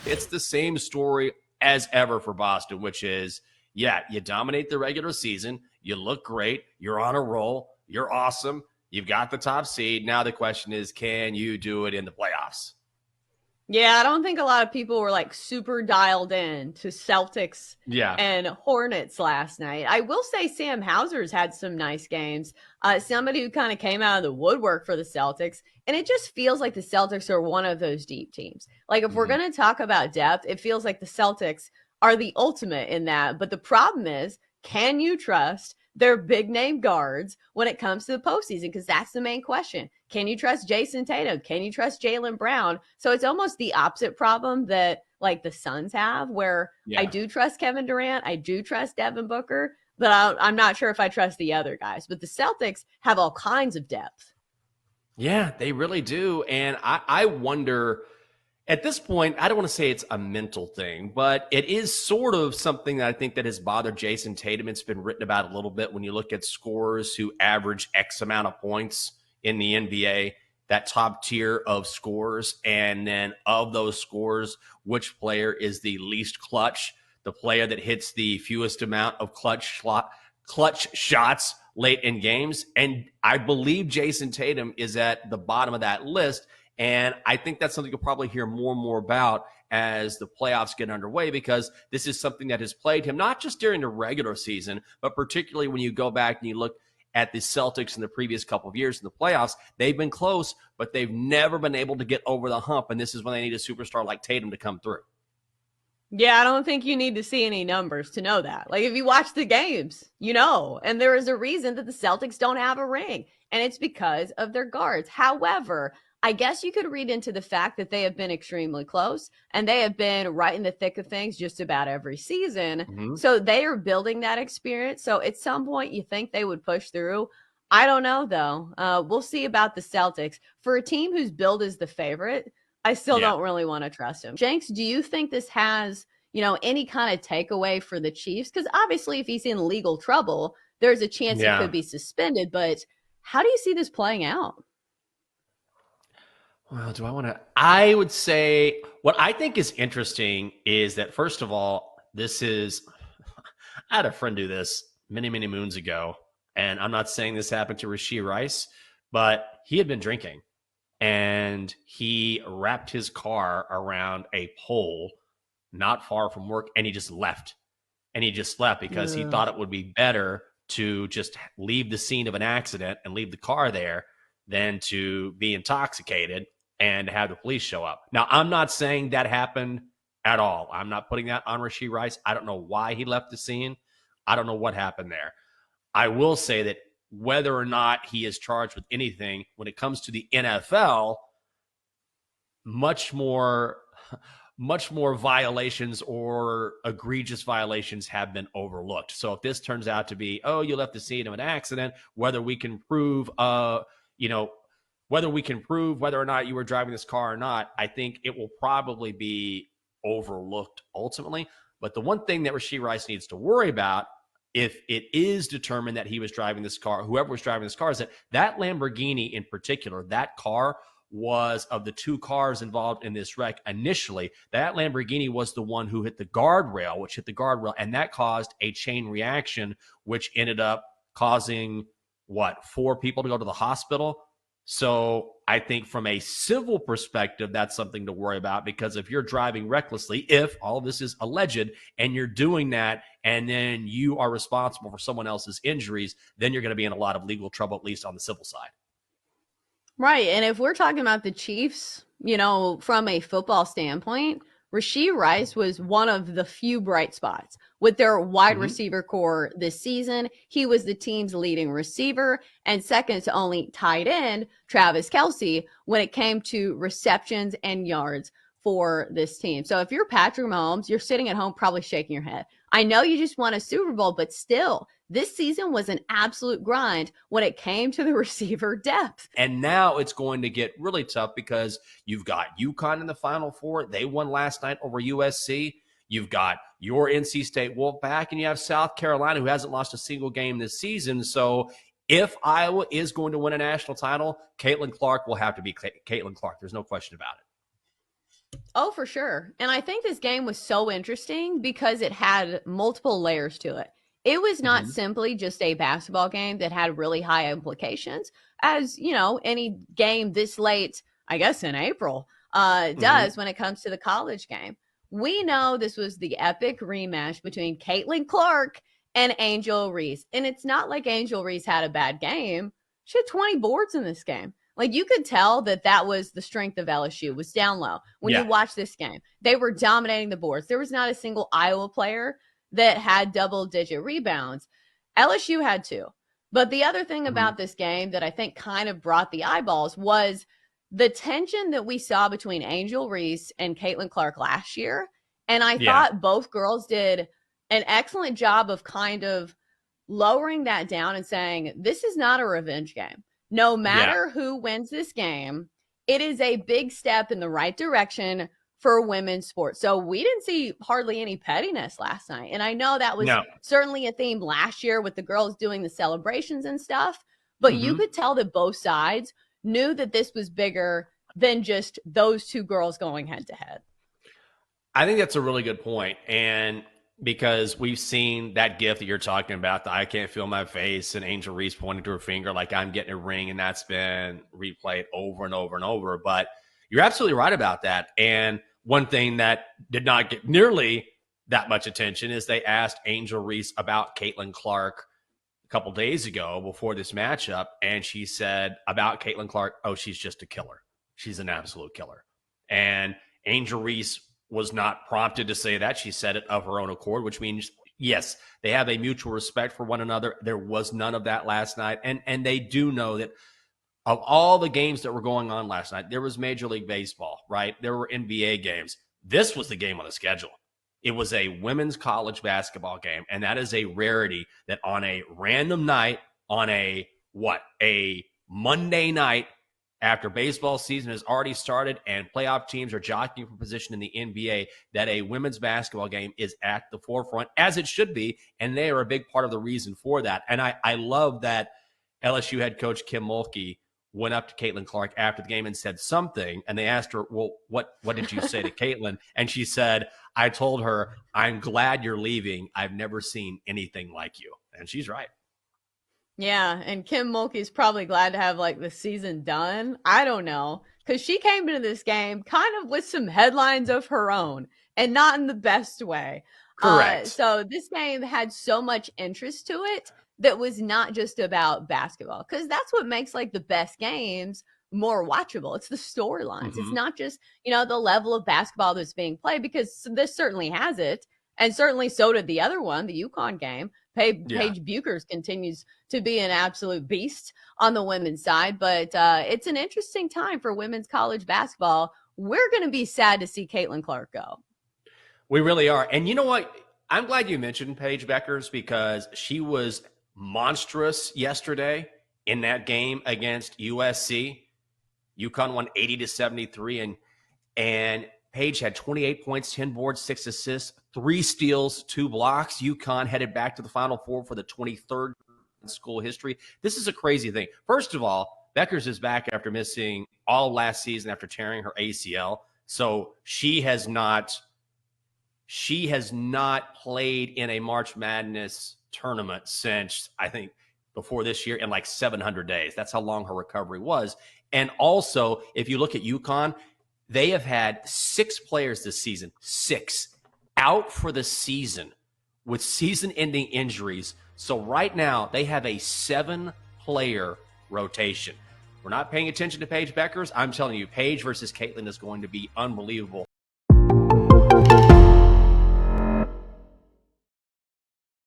it's the same story as ever for Boston, which is, yeah, you dominate the regular season. You look great. You're on a roll. You're awesome. You've got the top seed. Now the question is, can you do it in the playoffs? Yeah, I don't think a lot of people were like super dialed in to Celtics Yeah. and Hornets last night. I will say Sam Hauser's had some nice games. Somebody who kind of came out of the woodwork for the Celtics. And it just feels like the Celtics are one of those deep teams. Like, if we're going to talk about depth, it feels like the Celtics are the ultimate in that. But the problem is, can you trust their big name guards when it comes to the postseason? Because that's the main question. Can you trust Jason Tatum? Can you trust Jaylen Brown? So it's almost the opposite problem that like the Suns have, where I do trust Kevin Durant, I do trust Devin Booker, but I'm not sure if I trust the other guys. But the Celtics have all kinds of depth. Yeah, they really do. And I wonder, at this point, I don't want to say it's a mental thing, but it is sort of something that I think that has bothered Jason Tatum. It's been written about a little bit when you look at scorers who average X amount of points in the NBA, that top tier of scorers. And then of those scores, which player is the least clutch? The player that hits the fewest amount of clutch shots late in games. And I believe Jason Tatum is at the bottom of that list. And I think that's something you'll probably hear more and more about as the playoffs get underway, because this is something that has plagued him, not just during the regular season, but particularly when you go back and you look at the Celtics in the previous couple of years in the playoffs. They've been close, but they've never been able to get over the hump. And this is when they need a superstar like Tatum to come through. Yeah, I don't think you need to see any numbers to know that. Like, if you watch the games, you know, and there is a reason that the Celtics don't have a ring, and it's because of their guards. However, I guess you could read into the fact that they have been extremely close and they have been right in the thick of things just about every season. Mm-hmm. So they are building that experience. So at some point, you think they would push through. I don't know, though. We'll see about the Celtics. For a team who's billed as the favorite, I still Yeah. don't really want to trust him. Jenks, do you think this has, any kind of takeaway for the Chiefs? Because obviously, if he's in legal trouble, there's a chance he Yeah. could be suspended. But how do you see this playing out? Well, do I want to? I would say what I think is interesting is that, first of all, this is, I had a friend do this many, many moons ago. And I'm not saying this happened to Rashee Rice, but he had been drinking and he wrapped his car around a pole not far from work, and he just left. And he just left because he thought it would be better to just leave the scene of an accident and leave the car there than to be intoxicated and have the police show up. Now, I'm not saying that happened at all. I'm not putting that on Rashee Rice. I don't know why he left the scene. I don't know what happened there. I will say that whether or not he is charged with anything, when it comes to the NFL, much more violations or egregious violations have been overlooked. So if this turns out to be, oh, you left the scene of an accident, whether we can prove, whether or not you were driving this car or not, I think it will probably be overlooked ultimately. But the one thing that Rashee Rice needs to worry about, if it is determined that he was driving this car, whoever was driving this car, is that Lamborghini in particular, that car was, of the two cars involved in this wreck initially, that Lamborghini was the one who hit the guardrail, and that caused a chain reaction, which ended up causing, 4 people to go to the hospital. So I think from a civil perspective, that's something to worry about, because if you're driving recklessly, if all of this is alleged and you're doing that, and then you are responsible for someone else's injuries, then you're going to be in a lot of legal trouble, at least on the civil side. Right. And if we're talking about the Chiefs, from a football standpoint, Rashee Rice was one of the few bright spots with their wide receiver core this season. He was the team's leading receiver and second to only tight end Travis Kelce when it came to receptions and yards for this team. So if you're Patrick Mahomes, you're sitting at home probably shaking your head. I know you just won a Super Bowl, but still, this season was an absolute grind when it came to the receiver depth. And now it's going to get really tough because you've got UConn in the Final Four. They won last night over USC. You've got your NC State Wolfpack, and you have South Carolina, who hasn't lost a single game this season. So if Iowa is going to win a national title, Caitlin Clark will have to be Caitlin Clark. There's no question about it. Oh, for sure. And I think this game was so interesting because it had multiple layers to it. It was not Mhm. simply just a basketball game that had really high implications, as any game this late, I guess in April, Mhm. does when it comes to the college game. We know this was the epic rematch between Caitlin Clark and Angel Reese. And it's not like Angel Reese had a bad game. She had 20 boards in this game. Like you could tell that was the strength of LSU was down low. When you Yeah. watch this game, they were dominating the boards. There was not a single Iowa player that had double-digit rebounds. LSU had two. But the other thing Mhm. about this game that I think kind of brought the eyeballs was the tension that we saw between Angel Reese and Caitlin Clark last year. And I Yeah. thought both girls did an excellent job of kind of lowering that down and saying, this is not a revenge game. No Yeah. matter who wins this game, it is a big step in the right direction for women's sports. So we didn't see hardly any pettiness last night. And I know that was No. certainly a theme last year with the girls doing the celebrations and stuff, but you Mhm. could tell that both sides knew that this was bigger than just those two girls going head to head. I think that's a really good point. And because we've seen that gif that you're talking about, the I can't feel my face and Angel Reese pointing to her finger like I'm getting a ring, and that's been replayed over and over and over. But you're absolutely right about that. And one thing that did not get nearly that much attention is they asked Angel Reese about Caitlin Clark a couple days ago before this matchup, and she said about Caitlin Clark, oh, she's just a killer. She's an absolute killer. And Angel Reese was not prompted to say that. She said it of her own accord, which means, yes, they have a mutual respect for one another. There was none of that last night. And they do know that of all the games that were going on last night, there was Major League Baseball, right? There were NBA games. This was the game on the schedule. It was a women's college basketball game, and that is a rarity that on a random night, on a Monday night after baseball season has already started and playoff teams are jockeying for position in the NBA, that a women's basketball game is at the forefront, as it should be, and they are a big part of the reason for that. And I love that LSU head coach Kim Mulkey went up to Caitlin Clark after the game and said something, and they asked her, well, what did you say to Caitlin? And she said, I told her, I'm glad you're leaving. I've never seen anything like you. And she's right. Yeah, and Kim Mulkey's probably glad to have like the season done. I don't know, because she came into this game kind of with some headlines of her own, and not in the best way. Correct. So this game had so much interest to it that was not just about basketball, because that's what makes like the best games more watchable. It's the storylines. It's Mm-hmm. not just the level of basketball that's being played, because this certainly has it, and certainly so did the other one, the UConn game. Yeah. Paige Buchers continues to be an absolute beast on the women's side. But it's an interesting time for women's college basketball. We're going to be sad to see Caitlin Clark go. We really are. And you know what? I'm glad you mentioned Paige Beckers because she was monstrous yesterday in that game against USC. UConn won 80-73, and Paige had 28 points, 10 boards, 6 assists, 3 steals, 2 blocks. UConn headed back to the Final Four for the 23rd in school history. This is a crazy thing. First of all, Beckers is back after missing all last season after tearing her ACL. So she has not played in a March Madness tournament since, I think, before this year in like 700 days. That's how long her recovery was. And also, if you look at UConn, they have had 6 players this season, 6, out for the season with season-ending injuries. So right now, they have a 7-player rotation. We're not paying attention to Paige Beckers. I'm telling you, Paige versus Caitlin is going to be unbelievable.